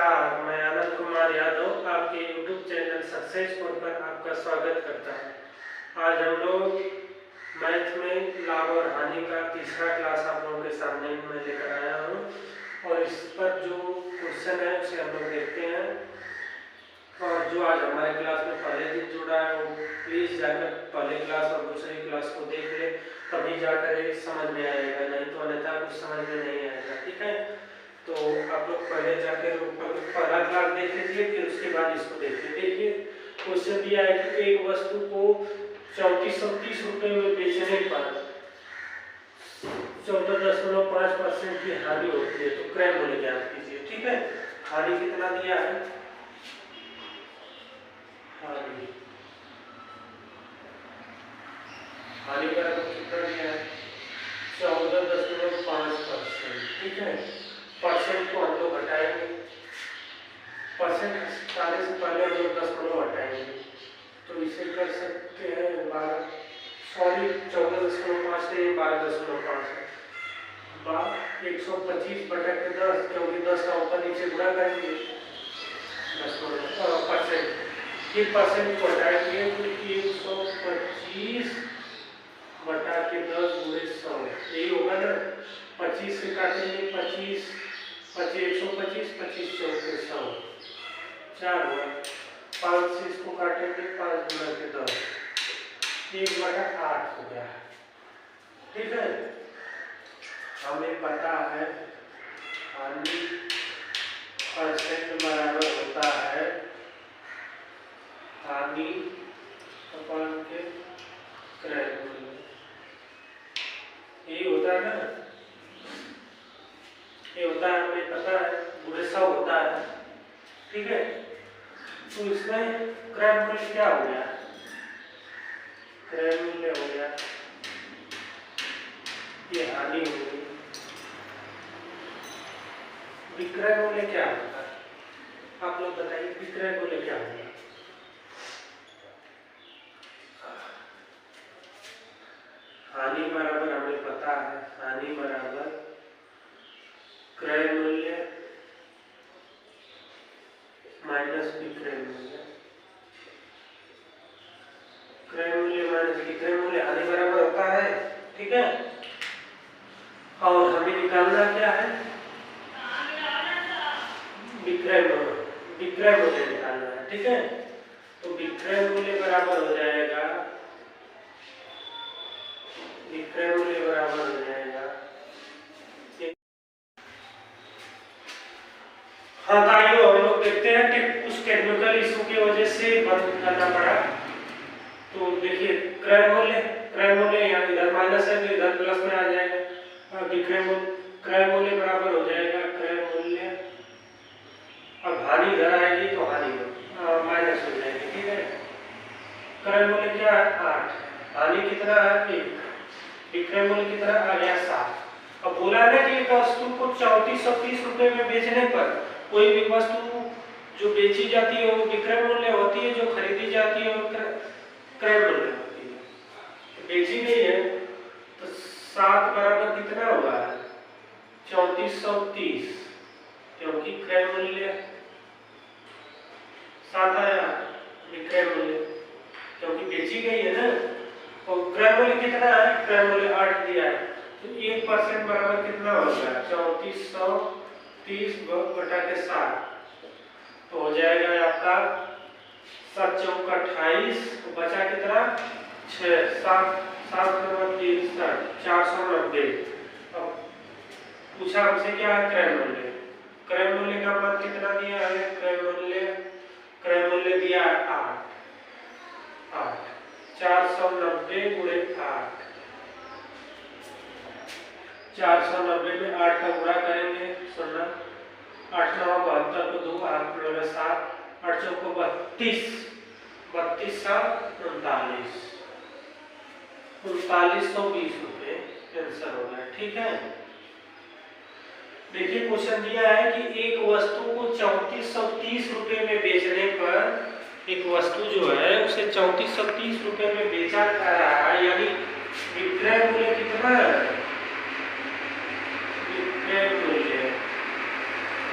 नमस्कार, मैं आनंद कुमार यादव आपके YouTube चैनल सक्सेस बोर्ड पर आपका स्वागत करता हूँ। आज हम लोग मैथ में लाभ और हानि का तीसरा क्लास आप लोगों के सामने मैं लेकर आया हूँ और इस पर जो क्वेश्चन है उसे हम लोग देखते हैं। और जो आज हमारे क्लास में पहले दिन जुड़ा है वो प्लीज़ जाकर पहले क्लास और दूसरी क्लास को देख ले, तभी जाकर ये समझ में आएगा, नहीं तो अन्यथा कुछ समझ में नहीं आएगा। ठीक है, तो आप लोग पहले जाकर पहला क्लास देख लीजिए, फिर उसके बाद इसको देखिए। देखिए क्वेश्चन दिया है कि एक वस्तु को 3430 रुपये में बेचने पर 14.5% की हानि होती है, तो क्रय मूल्य ज्ञात कीजिए। ठीक है, हानि कितना दिया है? हानि बराबर कितना दिया है? 14.5%। ठीक है, परसेंट को हम लोग घटाएंगे, परसेंट हटाने से पहले हम लोग 10 हटाएंगे, तो इसे कर सकते हैं 14.5 से 12.5 है। 125 बटा के 10, क्योंकि 10 का ऊपर नीचे गुणा करेंगे 10%। फिर परसेंट को हटाएंगे तो 125 बटा के 10 गुणे 100, यही होगा ना। 25 से काटेंगे 25, 125, 25 चौक के 100, 4 हुआ। 5 से इसको काटेंगे 5 गुना के 10, 1/8 हो गया। ठीक है, हमें पता है हानि परसेंट बराबर होता है हानि अपन के क्रय मूल्य, ये होता है ना, ये होता है, हमें पता है, गुणे 100 होता है। ठीक है, तो इसमें क्रय मूल्य क्या हो गया? क्रय मूल्य हो गया, ये हानि हो गई। विक्रय मूल्य क्या होता है? आप लोग बताइए, विक्रय मूल्य क्या होगा? हानि बराबर हमें पता है, हानि बराबर क्रय मूल्य माइनस विक्रय मूल्य। क्रय मूल्य माइनस विक्रय मूल्य हानि बराबर होता है। ठीक है, और हमें निकालना क्या है? विक्रय मूल्य, विक्रय मूल्य निकालना है। ठीक है, तो विक्रय मूल्य बराबर हो जाएगा, विक्रय मूल्य बराबर हो जाएगा। हाँ, ताइयों हम लोग देखते हैं कि कुछ टेक्निकल इशू की वजह से बंद करना पड़ा। तो देखिए क्रय मूल्य यहाँ इधर माइनस है तो इधर प्लस में आ जाएगा। विक्रय मूल्य, क्रय मूल्य बराबर हो जाएगा क्रय मूल्य, अब हानि इधर आएगी तो हानि माइनस हो जाएगी। ठीक है, क्रय मूल्य क्या है? 8, हानि कितना है? 1, विक्रय मूल्य कितना आ गया? 7। अब बोला ना कि एक वस्तु को 3430 रुपये में बेचने पर कोई भी वस्तु जो बेची जाती है वो विक्रय मूल्य होती है, जो खरीदी जाती है वो क्रय मूल्य होती है। तो बेची गई है तो 7 बराबर कितना हुआ है? 3430, क्योंकि क्रय मूल्य 7 आया, विक्रय मूल्य क्योंकि बेची गई है ना। और क्रय मूल्य कितना है? क्रय मूल्य 8 दिया है, तो 1% बराबर कितना होगा? 3430 बटा के 7, तो हो जाएगा आपका 7 चौक 28, तो बचा कितना? 6, 7 3 490। अब पूछा हमसे क्या है? क्रय मूल्य। क्रय मूल्य का मान कितना दिया है? क्रय मूल्य दिया है 8, 490 गुणे 8, 490 में 8 का गुणा करेंगे, 8 9 72 को 2, 8 लगा 7, 8 चौक को 32, 32 7 39, 3920 रुपये आंसर हो गया। ठीक है, देखिए क्वेश्चन दिया है कि एक वस्तु को 3430 रुपये में बेचने पर, एक वस्तु जो है उसे 3430 रुपये में बेचा जा रहा है, यानी विक्रय मूल्य कितना है? विक्रय मूल्य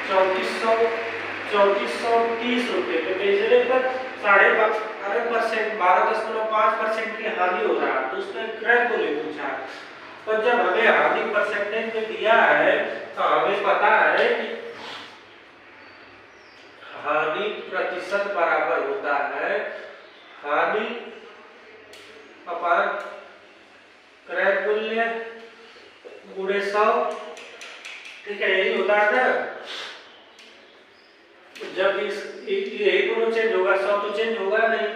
3430 ₹3430 पे बेचने पर 12.5% की हानि हो रहा है, तो उसने क्रय मूल्य पूछा। तो जब हमें हानि परसेंटेज में दिया है तो हमें पता है कि हानि प्रतिशत बराबर होता है हानि अपान क्रय मूल्य गुणे 100। ठीक है, यही होता है ना। जब यही दोनों चेंज होगा 100 तो चेंज होगा नहीं,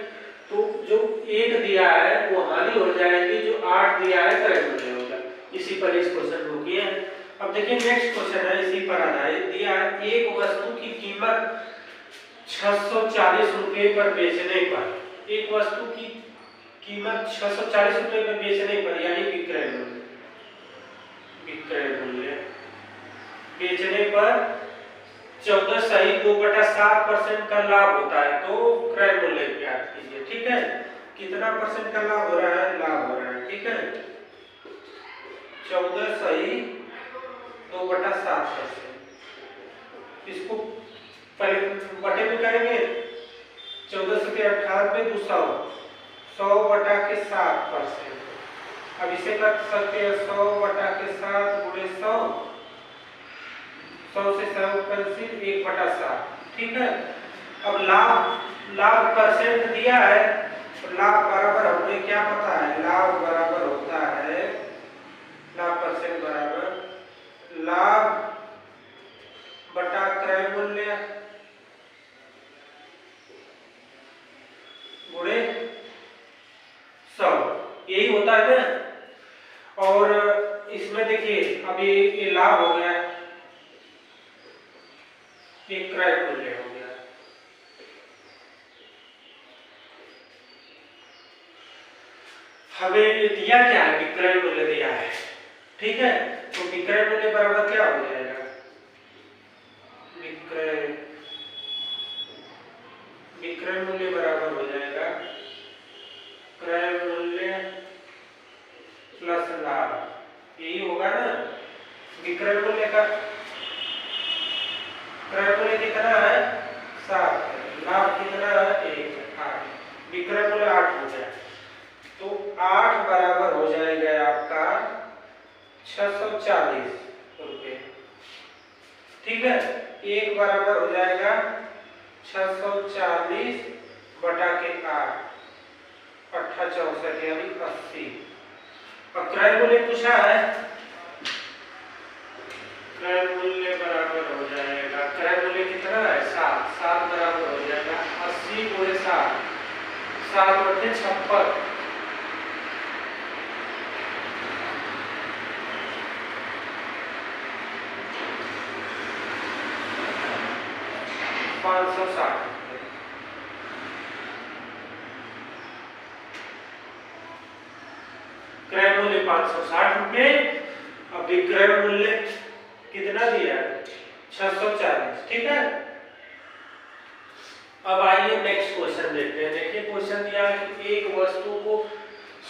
तो जो 1 दिया है वो हानि हो जाएगी, जो 8 दिया है क्रय मूल्य होगा। इसी पर इस क्वेश्चन को किया है। अब देखिए नेक्स्ट क्वेश्चन है, इसी पर आधारित दिया है एक वस्तु की कीमत 640 रुपए पर बेचने पर, एक वस्तु की कीमत 640 रुपए पर बेचने पर यानी विक्रय मूल्य बेचने पर 14.2/7% का लाभ होता है, तो क्रय मूल्य ज्ञात कीजिए। ठीक है, कितना परसेंट का लाभ हो रहा है, लाभ हो रहा है। ठीक है, 14.2/7%। इसको पहले बटे में करेंगे, 1498 200 100/7%। अब इसे कर सकते हैं 100/7 गुणे 100, 100 से 100 कैंसिल 1/7। ठीक है, अब लाभ परसेंट दिया है, तो लाभ बराबर हमें क्या पता है, लाभ बराबर होता है, लाभ परसेंट बराबर लाभ बटा क्रय मूल्य गुणे 100, यही होता है ना। और इसमें देखिए अब ये लाभ हो गया, ये क्रय मूल्य हो गया। हमें ये दिया क्या है, विक्रय मूल्य दिया है। ठीक है, तो विक्रय मूल्य बराबर क्या हो जाएगा, विक्रय मूल्य बराबर हो जाएगा क्रय मूल्य प्लस लाभ, यही होगा ना। विक्रय मूल्य का क्रय मूल्य कितना है 7, लाभ कितना है 1, 8, विक्रय मूल्य 8 हो गया, तो 8 बराबर हो जाएगा आपका 640 रुपए। ठीक है, 1 बराबर हो जाएगा 640 बटा के 8, 8×64 यानी 80। और क्रय मूल्य पूछा है, क्रय मूल्य बराबर हो जाएगा, क्रय मूल्य कितना है 7 बराबर हो जाएगा 80 गुणे 7, 7/56, 560। क्रय मूल्य 560 रुपए। अब विक्रय मूल्य कितना दिया है 640। ठीक है, अब आइए नेक्स्ट क्वेश्चन देखते हैं। देखिए क्वेश्चन दिया है कि एक वस्तु को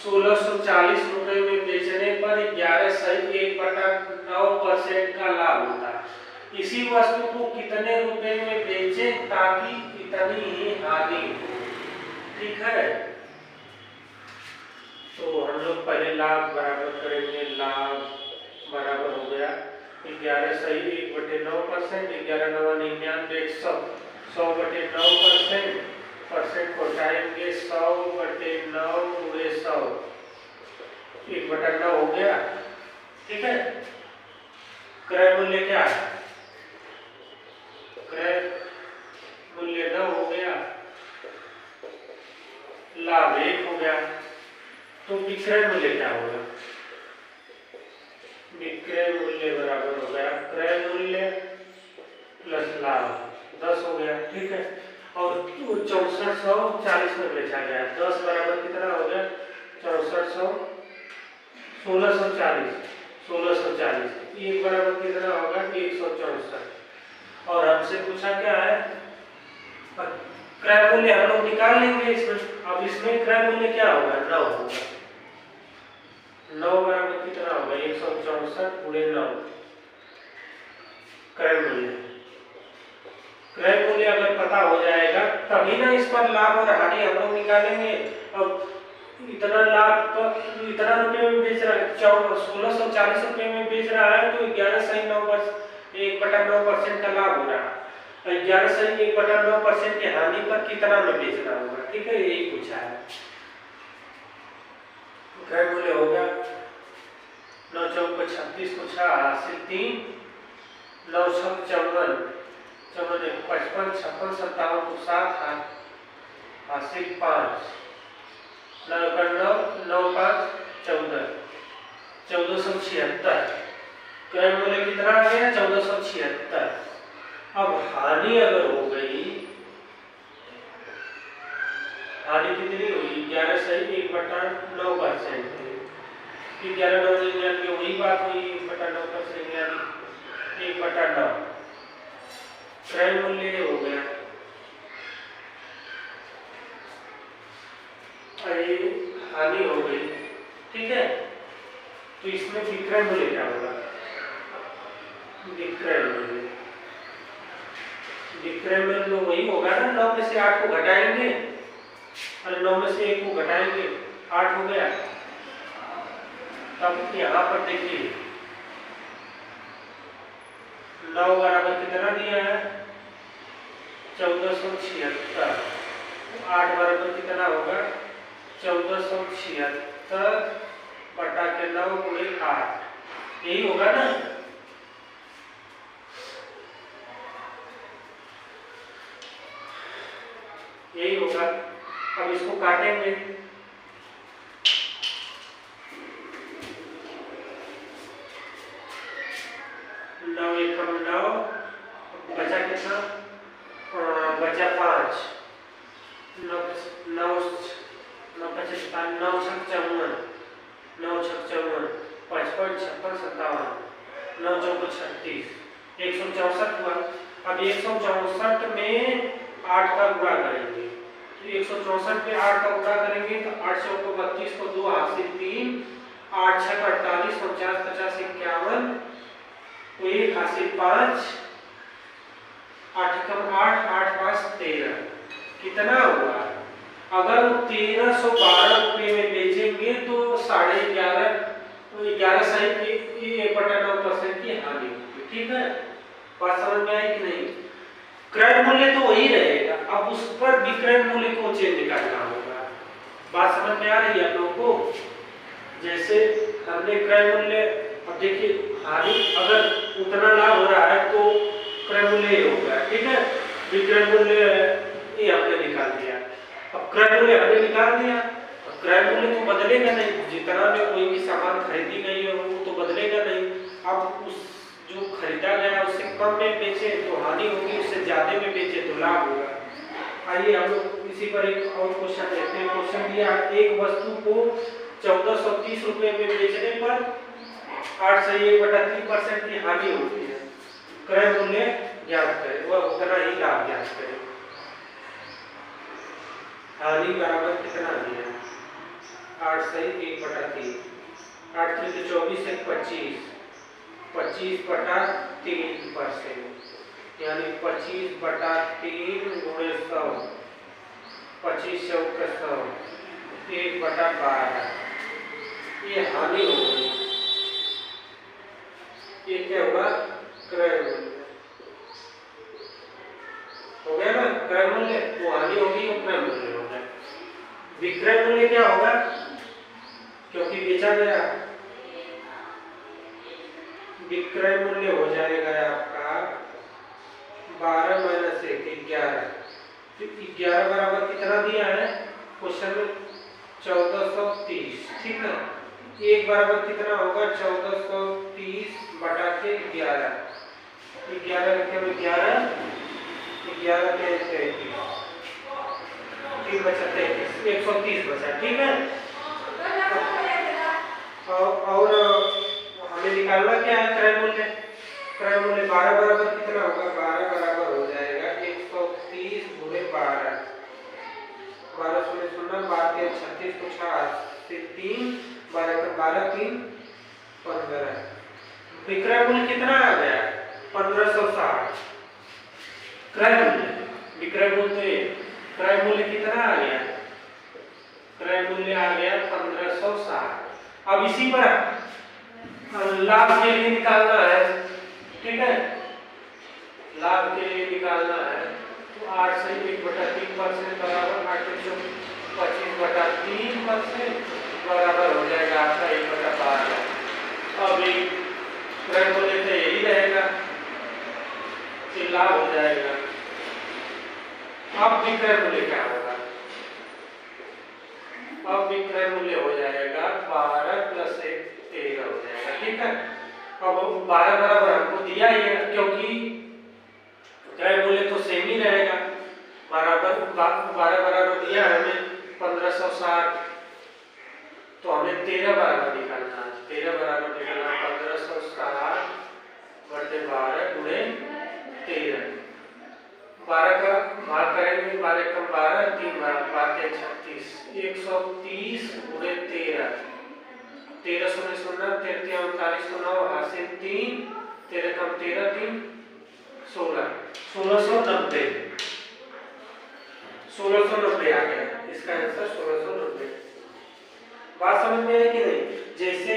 1640 रुपए में बेचने पर 11.1/9% का लाभ होता है। इसी वस्तु को कितने रुपए में बेचें ताकि इतनी ही हानि हो। ठीक है, तो हम लोग पहले लाभ बराबर करेंगे, लाभ बराबर हो गया 11.1/9%, 11×9 = 100, 100/9%, परसेंट को हटाएंगे 100/9 गुणे 100, 1/9 हो गया। ठीक है, क्रय मूल्य क्या है, क्रय मूल्य 9 हो गया, लाभ 1 हो गया, तो विक्रय मूल्य क्या होगा, विक्रय मूल्य बराबर हो गया क्रय मूल्य प्लस लाभ 10 हो गया। ठीक है, और 6440 में बेचा गया, 10 बराबर कितना हो गया 6400, 1640, 1 बराबर कितना होगा 164। और हमसे पूछा क्या है, क्रय मूल्य हम लोग निकाल लेंगे इसमें। अब इसमें क्रय मूल्य क्या होगा 9 होगा, 9 बराबर कितना होगा 164 गुणे 9 क्रय मूल्य। क्रय मूल्य अगर पता हो जाएगा तभी ना इस पर लाभ और हानि हम लोग निकालेंगे। अब इतना लाभ इतना रुपये में बेच रहा है, 1640 रुपये में बेच रहा है, तो 11.9% का लाभ हो रहा है। 11.9% की हानि पर कितना में बेचना होगा, ठीक है, यही पूछा है। क्रय मूल्य हो गया 9 चौक 36 को 6 हासिल 3, 9 छक 54, 55 56 57 को 7 हासिल 5, 9 9 5 14, 1476। क्रय मूल्य कितना आ गया 1476। अब हानि अगर हो गई, हानि कितनी हुई 11.1/9%। 11.9 वही बात हुई 1/9% यानी 1/9। क्रय मूल्य हो गया, हानि हो गई, ठीक है। तो इसमें विक्रय मूल्य क्या होगा, विक्रय मूल्य वही होगा ना, 9 में से 8 को घटाएंगे और 9 में से 1 को घटाएंगे, 8 हो गया। तब यहाँ पर देखिए 9 बराबर कितना दिया है 1476, 8 बराबर कितना होगा 1476 बटा के 9 गुणे 8, यही होगा ना। यही होगा। अब इसको काटेंगे, 9 1 9, बचा कितना, बचा 5, 9 9 9 55 9 छक 54, 9 छक 54, 55 56 57, 9 चौक 36, 164 हुआ। अब 164 में 8 का गुणा करेंगे, तो 164 में 8 का गुणा करेंगे तो 8 चौको 32 को 2 हासिल 3, 8 छक 48, 49 50 51, तो 1 हासिल 5, 8 कम 8, 8 5 13, कितना हुआ। अगर 1312 रुपये में बेचेंगे तो 11.9% की हानि होगी, ठीक है। बात समझ में आई कि नहीं। क्रय मूल्य तो वही रहेगा, अब उस पर विक्रय मूल्य को चेंज करना होगा। बात समझ में आ रही है आप लोगों को। जैसे हमने क्रय मूल्य, अब देखिए हानि अगर उतना लाभ हो रहा है तो क्रय मूल्य हो गया, ठीक है। विक्रय मूल्य ये हमने निकाल दिया। अब क्रय मूल्य हमने निकाल दिया, क्रय मूल्य तो बदलेगा नहीं, जितना में कोई भी सामान खरीदी गई है वो तो बदलेगा नहीं। अब उस जो खरीदा गया उससे कम में बेचे तो हानि होगी, उससे ज्यादा में बेचे तो लाभ होगा। आइए हम लोग इसी पर एक और क्वेश्चन लेते हैं। क्वेश्चन दिया, एक वस्तु को 1430 रुपये में बेचने पर 8 से 1/3% की हानि होती है। क्रय मूल्य ज्ञात करें, वह उतना ही लाभ ज्ञात करें। हानि बराबर कितना दिया 8 से 1/3, 8 3 से 24 से 25, 25/3%, यानी 25/3 गुणे 100, 25 चौक 100, 1/12, ये हानि हो गई। ये क्या हुआ क्रय मूल्य हो गया ना, क्रय मूल्य वो हानि होगी और क्रय मूल्य हो गया। विक्रय मूल्य क्या होगा, क्योंकि बेचा गया, विक्रय मूल्य हो जाएगा आपका 12 - 1 11। तो 11 बराबर कितना दिया है क्वेश्चन में 1430, ठीक है। 1 बराबर कितना होगा 1430 बटा के 11, 11 के 11, 11 के 33, 3 बचा 33, 130 बचा, ठीक है। और हमें निकालना क्या है क्रय मूल्य। क्रय मूल्य 12 बराबर कितना होगा, 12 बराबर हो जाएगा 130 गुणे 12, 12 शून्य 0, 12 36 को 6 से 3, 12 12 3 15। विक्रय मूल्य कितना आ गया 1560, क्रय मूल्य, विक्रय मूल्य, क्रय मूल्य कितना आ गया, क्रय मूल्य आ गया 1560। अब इसी पर लाभ के लिए निकालना है, ठीक है, लाभ के लिए निकालना है तो 8 से 1/3% बराबर 8/25/3% बराबर हो जाएगा आपका 1/12। अब क्रय मूल्य तो यही रहेगा, ये लाभ हो जाएगा। अब विक्रय मूल्य क्या होगा, अब विक्रय मूल्य हो जाएगा 12 + 1 13 हो जाएगा, ठीक है। अब 12 बराबर हमको दिया ही है, क्योंकि क्रय मूल्य तो सेम ही रहेगा, बराबर 12 बराबर दिया है हमें 1560, तो हमें 13 बराबर निकालना है, 13 बराबर निकालना 1560 बटे 12 गुणे 13, 12 का भाग करेंगे, 12 कम 12, 3 12 के 36, 130 गुणे 13, 13 शून्य शून्य 13 39 को 9 हासिल 3, 13 कम 13 3 16, 1690, 1690 आ गया इसका आंसर 1690। बात समझ में है कि नहीं? जैसे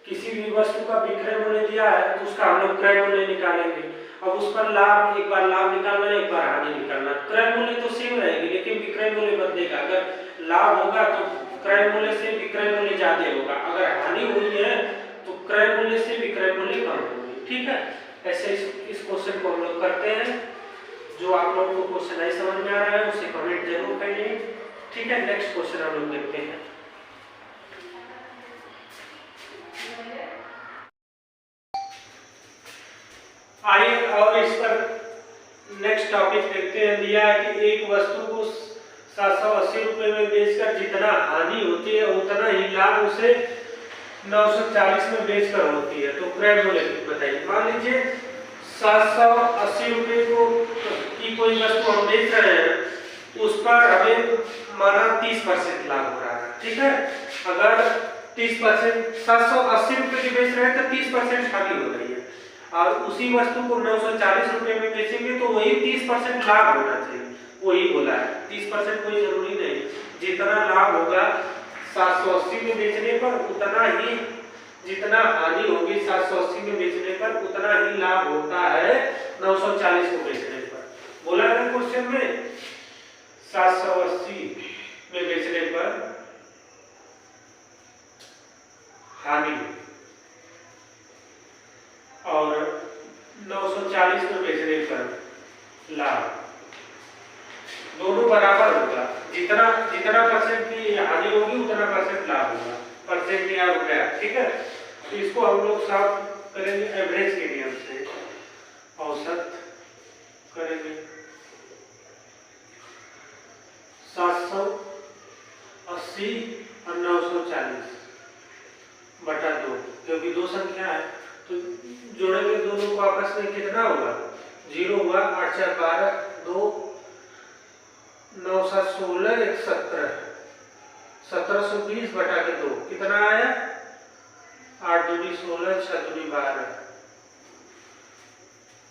किसी भी वस्तु का विक्रय मूल्य दिया है तो उसका हम लोग क्रय मूल्य निकालेंगे, अब उस पर लाभ, एक बार लाभ निकालना है, एक बार हानि निकालना। क्रय मूल्य तो सेम रहेगी लेकिन विक्रय मूल्य बदलेगा, अगर लाभ होगा तो क्रय मूल्य से विक्रय मूल्य ज्यादा होगा, अगर हानि हुई है तो क्रय मूल्य से विक्रय मूल्य कम होगी, ठीक है। ऐसे इस क्वेश्चन को हम लोग करते हैं। जो आप लोगों को क्वेश्चन नहीं समझ में आ रहा है उसे कमेंट जरूर करिए, ठीक है। नेक्स्ट क्वेश्चन हम लोग देखते हैं। आइए और इस पर नेक्स्ट टॉपिक देखते हैं। दिया है कि एक वस्तु को 780 रुपए में बेचकर जितना हानि होती है उतना ही लाभ उसे 940 में बेचकर होती है, तो क्रय मूल्य बताइए। मान लीजिए 780 रुपए को की कोई वस्तु हम बेच रहे हैं, उस पर हमें माना 30% लाभ हो रहा है, ठीक है। अगर 30% 780 रुपए की बेच रहे हैं तो 30% हानि हो रही है, और उसी वस्तु को 940 रुपए में बेचेंगे तो वही 30% लाभ होना चाहिए, वही बोला है। 30% कोई जरूरी नहीं, जितना लाभ होगा 780 में बेचने पर उतना ही, जितना हानि होगी 780 में बेचने पर उतना ही लाभ होता है 940 को बेचने पर। बोला है क्वेश्चन में 780 में बेचने पर हानि और 940 में बेचने पर लाभ, दोनों बराबर होगा। जितना परसेंट की हानि होगी उतना परसेंट लाभ होगा, परसेंट या रुपया, ठीक है। तो इसको हम लोग साफ करेंगे एवरेज के नियम से, औसत करेंगे 780 और 940 बटा 2, क्योंकि दो संख्या है तो जोड़ेंगे दोनों को आपस में, कितना होगा 0 हुआ, 8 4 12 2 9 7 16 1 17, 1720 बटा के 2 कितना आया 8 दूनी 16 6 दूनी 12।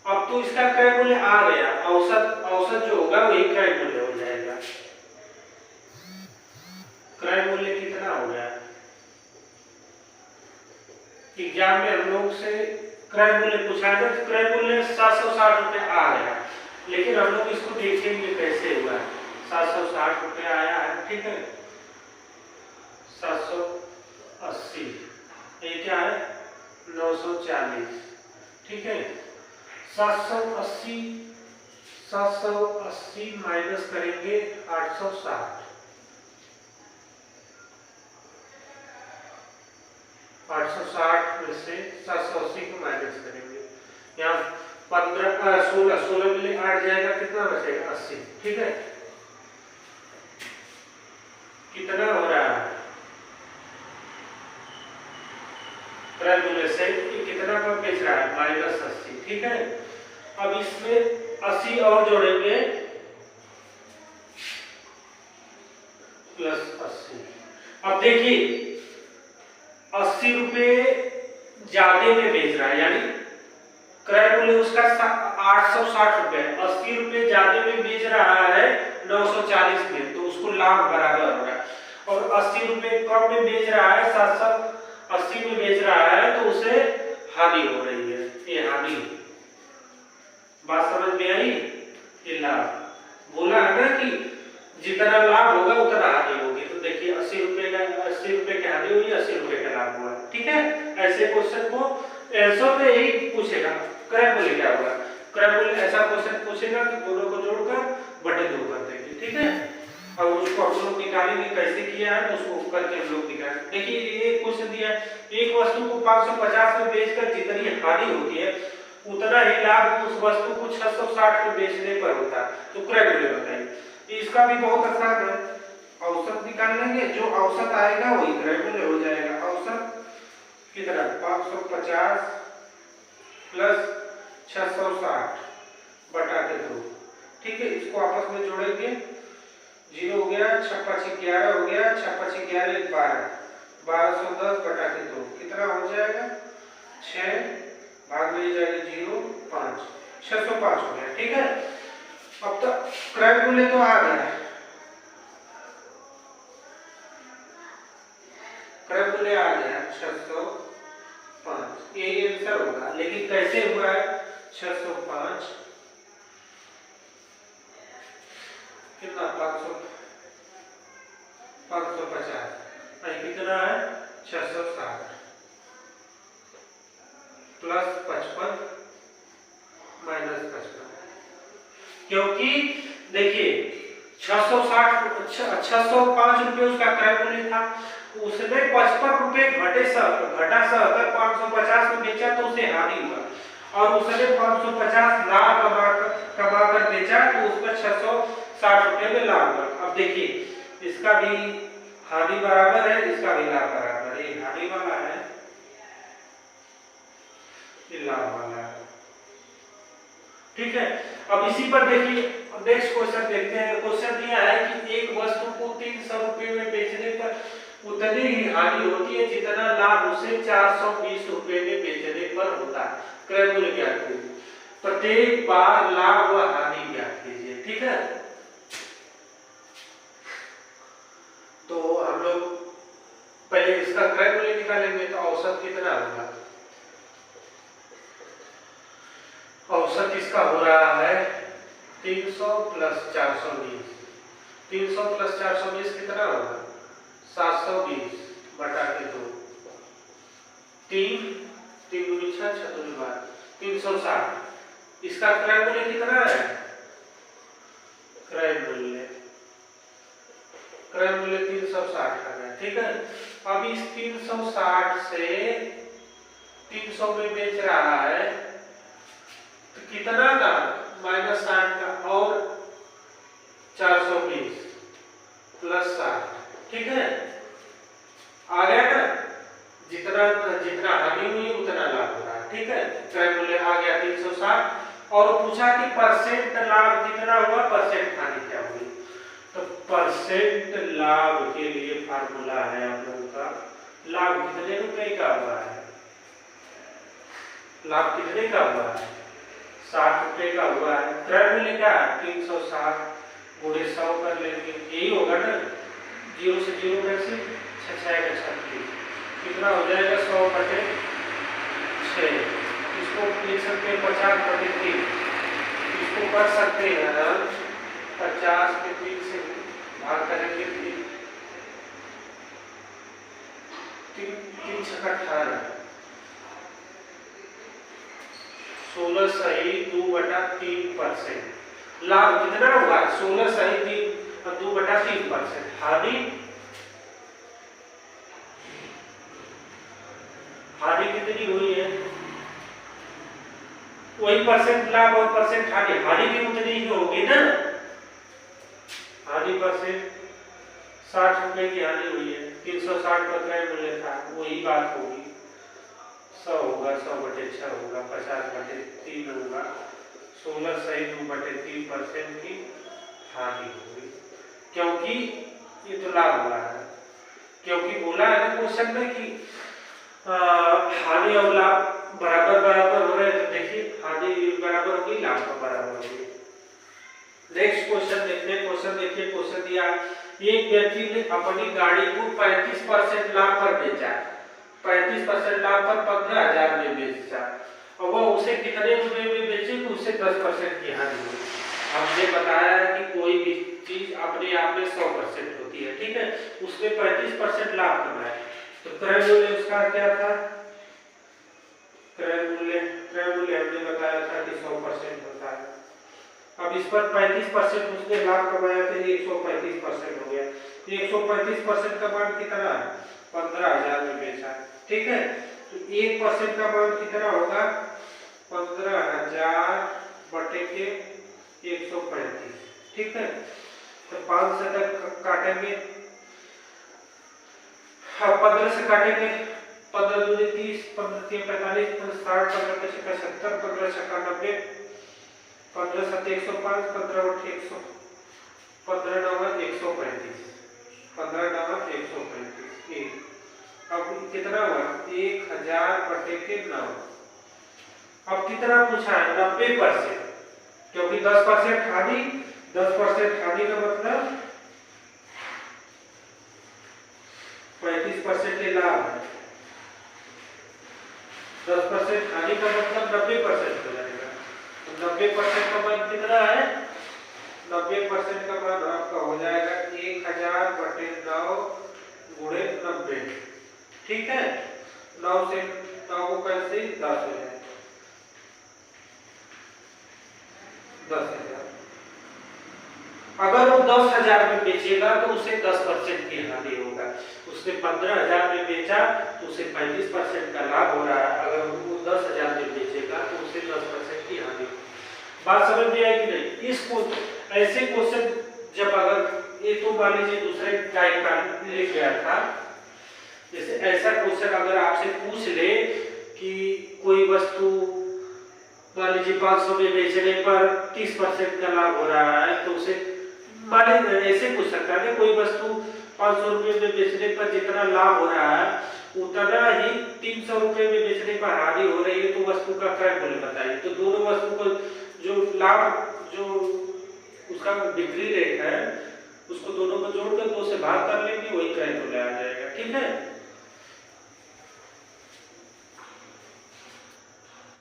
अब तो इसका क्रय मूल्य आ गया, औसत जो होगा वही क्रय मूल्य हो जाएगा। क्रय मूल्य कितना हो गया, एग्जाम में हम लोग से क्रय मूल्य पूछा गया तो क्रय मूल्य 760 रुपए आ गया, लेकिन हम लोग इसको देखेंगे कैसे हुआ है। 760 रुपए आया है, ठीक है। 780 ये क्या है 940, ठीक है। 780 माइनस करेंगे 860, 860 में से 780 को माइनस करेंगे, यहाँ 16 में 8 जाएगा, कितना बचेगा 80, ठीक है। कितना हो रहा है क्रय मूल्य से कितना पर बेच रहा है -80, ठीक है। अब इसमें 80 और जोड़ेंगे +80। अब देखिए 80 रुपए ज्यादा में बेच रहा है, यानी क्रय मूल्य उसका 860 रुपए, 80 रुपए ज्यादा में बेच रहा है 940 में, तो उसको लाभ बराबर हो रहा है। और 80 रुपए कम में बेच रहा है 780 में बेच रहा है, तो उसे हानि हो रही है, ये हानि। बात समझ में आई? ये लाभ बोला है ना कि जितना लाभ होगा उतना हानि होगी। तो देखिए 80 रुपए की हानि हुई, 80 रुपए का लाभ हुआ। ठीक है, ऐसे क्वेश्चन को आंसर में यही पूछेगा क्रय मूल्य क्या होगा। क्रय मूल्य ऐसा क्वेश्चन पूछेगा कि दोनों को जोड़कर बटे 2 कर देंगे। ठीक है, और उसको हम लोग निकालेंगे कैसे किया है, तो उसको करके हम लोग निकालेंगे। देखिए ये क्वेश्चन दिया है, एक वस्तु को 550 में बेचकर जितनी हानि होती है उतना ही लाभ उस वस्तु को 660 में बेचने पर होता है। तो क्रय मूल्य बताइए। इसका भी बहुत आसान है, औसत निकाल लेंगे, जो औसत आएगा वही क्रय मूल्य हो जाएगा। औसत कितना 550 प्लस 660 बटा के 2। ठीक है, इसको आपस में जोड़ेंगे, 0 हो गया, 6 5 11 हो गया, 6 5 11 12, 1210 बटा के 2 कितना हो जाएगा 6 भाग में जाएगा 0 5, 605 हो गया। ठीक है, अब तक क्रय मूल्य तो आ गया, क्रय मूल्य आ गया 605, ये आंसर होगा। लेकिन कैसे हुआ है 605 कितना 550 कितना है 660 प्लस 55 माइनस 55, क्योंकि देखिए 605 रुपए उसका क्रय मूल्य था, उसने 55 रुपए घटा सहकर 550 में बेचा, तो उसे हानि हुआ। और उसने 550 लाभ कमा कर बेचा, तो उसमें 660 रुपए में लाभ हुआ। अब देखिए इसका भी हानि बराबर है, इसका भी लाभ बराबर है। ये हानि वाला है, ये लाभ वाला है। ठीक है, अब इसी पर देखिए नेक्स्ट क्वेश्चन देखते हैं। क्वेश्चन दिया है कि एक वस्तु को 300 रुपए में बेचने पर उतनी ही हानि होती है जितना लाभ उसे 420 रुपए में बेचने पर होता है। क्रय मूल्य ज्ञात कीजिए, प्रत्येक बार लाभ व हानि ज्ञात कीजिए। ठीक है, तो हम लोग पहले इसका क्रय मूल्य निकालेंगे, तो औसत कितना होगा। औसत इसका हो रहा है 300 प्लस 420, 300 प्लस 420 कितना होगा 720 बटा के 2, 3 3 दूनी 6 6 दूनी 12, 360। इसका क्रय मूल्य कितना है, क्रय मूल्य 360 आ गया। ठीक है, अब इस 360 से 300 में बेच रहा है, तो कितना का माइनस 60 का और 420 प्लस 60। ठीक है, आ गया ना, जितना जितना हानि हुई उतना लाभ हो रहा है। ठीक है, क्रय मूल्य आ गया 360, और पूछा कि परसेंट लाभ कितना हुआ, परसेंट हानि क्या हुई। तो परसेंट लाभ के लिए फार्मूला है आप लोगों का, लाभ कितने रुपए का हुआ है, लाभ कितने का हुआ है 60 रुपए का हुआ है। क्रय मूल्य क्या है 360 गुणे 100 कर लेंगे, यही होगा ना, 0 से 0 कैसे 6 6 का 36, कितना हो जाएगा 100 बटे 6। इसको लिख सकते हैं 50 बटे 3, इसको कर सकते हैं 50 के 3 से भाग करेंगे, 3 6 18, 16 सही 2/3%। लाभ कितना हुआ 16 सही 2/3%। हानि कितनी हुई है, वही परसेंट लाभ और परसेंट हानि, हानि भी उतनी ही होगी ना। हानि परसेंट 60 रुपए की हानि हुई है, 360 का क्रय मूल्य था, वही बात होगी। 100 होगा, 100/6 होगा, 50/3 होगा, 16 सही 2/3% की हानि होगी, क्योंकि ये तो लाभ हुआ है। क्योंकि बोला है ना क्वेश्चन में कि हानि और लाभ बराबर बराबर हो रहे हैं तो देखिए हानि बराबर होगी, लाभ का बराबर होगी। नेक्स्ट क्वेश्चन देखते हैं। क्वेश्चन देखिए, क्वेश्चन दिया एक व्यक्ति ने अपनी गाड़ी को 35% लाभ पर बेचा, 35% लाभ पर 15,000 में बेचा और वह उसे कितने रुपए में बेचे तो उसे 10% की हानि हुई। हमने बताया कि कोई भी चीज अपने आप में 100% होती है, ठीक है, उसमें 35% लाभ करना है तो क्रय मूल्य उसका क्या था, क्रय मूल्य हमने बताया था कि 100% होता है। अब इस पर 35% उसने लाभ कमाया तो 135% हो गया। 135% का मान कितना है, 15,000 में बेचा, ठीक है, तो 1% का मान कितना होगा, 15,000 बटे के 135, ठीक है, तो 5 से तक काटेंगे, हाँ 15 से काटेंगे, 15 दूनी 30, 15 3 45, 60, 15 5 70, 15 6 90, 15 7 105, 15 8 100, 15 9 135, 15 9 135। अब कितना हुआ, 1000 बटे के 9। अब कितना पूछा है, 90%, क्योंकि 10% हानि, 10% हानि का मतलब 35% के लाभ है, 10% हानि का मतलब 90% हो जाएगा। 90% का मान कितना है, 90% का मान आपका हो जाएगा 1000 बटे 9 गुणे 90, ठीक है, 9 से 9 को कैसे 10 हो जाएगा, 10,000। अगर वो 10,000 में बेचेगा तो उसे 10% की हानि होगा, उसने 15,000 में बेचा तो उसे 35% का लाभ हो रहा है, अगर वो 10,000 में बेचेगा तो उसे 10% की हानि होगी। बात समझ में आई कि नहीं। इसको ऐसे क्वेश्चन जब अगर ये तो मान लीजिए दूसरे टाइप का लिख गया था, जैसे ऐसा क्वेश्चन अगर आपसे पूछ ले कि कोई वस्तु मान लीजिए 500 में बेचने पर 30% का लाभ हो रहा है तो उसे मान लीजिए ऐसे पूछ सकता है, कोई वस्तु 500 रुपए में बेचने पर जितना लाभ हो रहा है उतना ही 300 रुपए में बेचने पर हानि हो रही है, तो वस्तु का क्रय मूल्य बताइए। तो दोनों वस्तु को जो लाभ, जो उसका बिक्री रेट है उसको दोनों को जोड़कर 2 से भाग कर लेंगे, वही क्रय मूल्य आ जाएगा, ठीक है।